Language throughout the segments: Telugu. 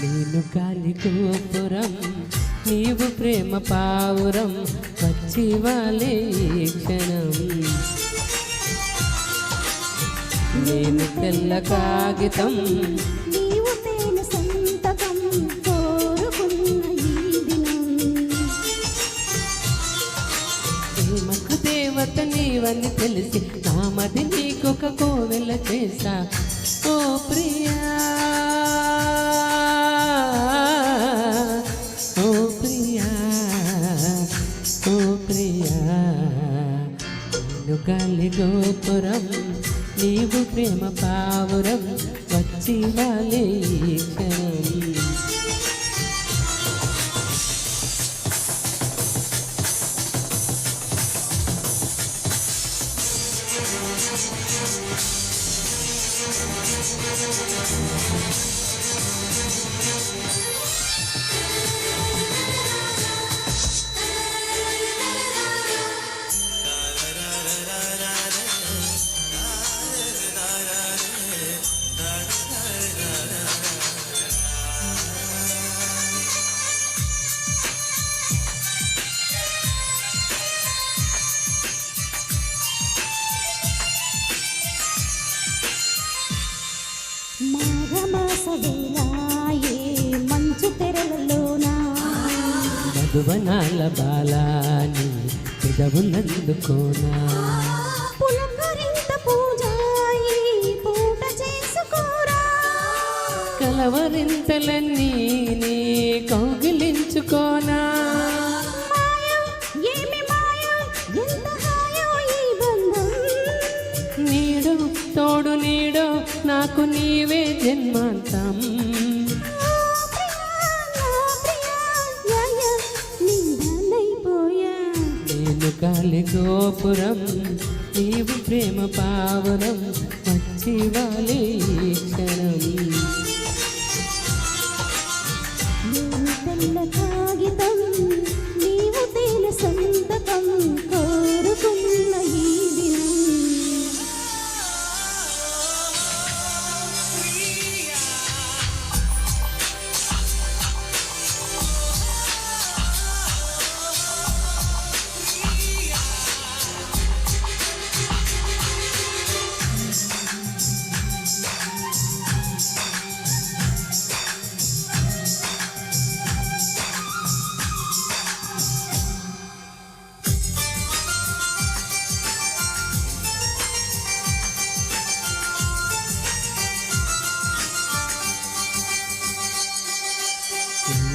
నేను గాలి గోపురం నీవు ప్రేమ పావురం వచ్చి వాలే క్షణం నేను తెల్ల కాగితం నీవు తేనె సంతకం కోరుకున్న ఈ దినం ప్రేమకు దేవత నీవని తెలిసి నామది నీకొక కోవెల చేసా ఓ ప్రియా గాలి గోపురం నీవు ప్రేమ పావురం వచ్చి వాలే క్షణం మాఘమాసవేళాయే మంచు తెరలలోనా మధువనాల బాలాని పెదవులందుకోనా పులకరింత పూజాయి పూట చేసుకోరా కలవరింతలన్నీ నీ కౌగిలించుకోనా ఏమి మాయా ఎంత హాయో ఈ బంధం నీడు తోడు నీడో నాకు నీవే జన్మాంతం నేను గాలి గోపురం నీవు ప్రేమ పావురం వచ్చి వాలే క్షణం నేను తెల్ల కాగితం నీవు తేనె సంతకం కోరుకున్న ఈ దినం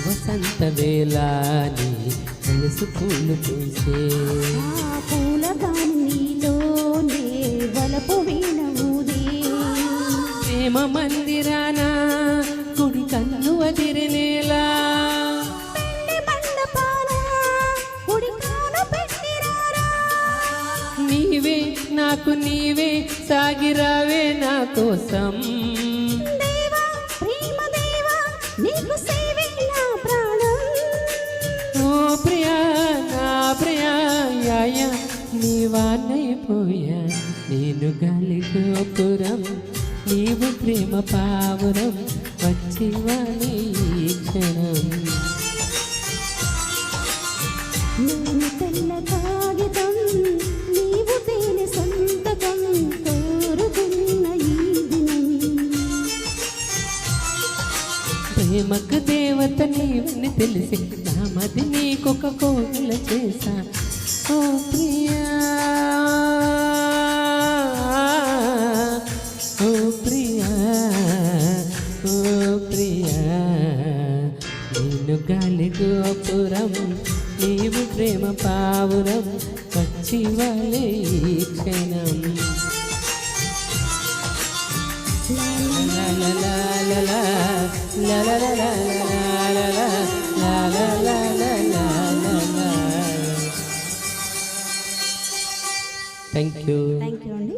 వసంత వేళని వయసు పూలు పూసే పూల నీలోనే వలపు వీణ ఊదే ప్రేమ మందిరాన కుడి కన్ను వదిరినేలా పెళ్లి మండపాన ఉడికాన పెట్టిరారా నీవే నాకు నీవే సాగిరావే నా కోసం దేవా ప్రేమ దేవా నీకు సేవే నా ప్రాణం ఓ ప్రియా నా ప్రియా యాయ నీవానైపోయా నేను గాలి గోపురం నీవు ప్రేమ పావురం వచ్చి వాలే క్షణం నేను తెల్ల కాగితం నీవు తేనె సంతకం కోరుకున్న ఈ దినం ప్రేమకు దేవత నీవని తెలిసి నామది నీకొక కోవిల చేసా ఓ ప్రియా ఓ ప్రియా ఓ ప్రియా నేను గాలి గోపురం నీవు ప్రేమ పావురం వచ్చి వాలే క్షణం లా లా లా లా లా థ్యాంక్ యూ థ్యాంక్ యూ అండి.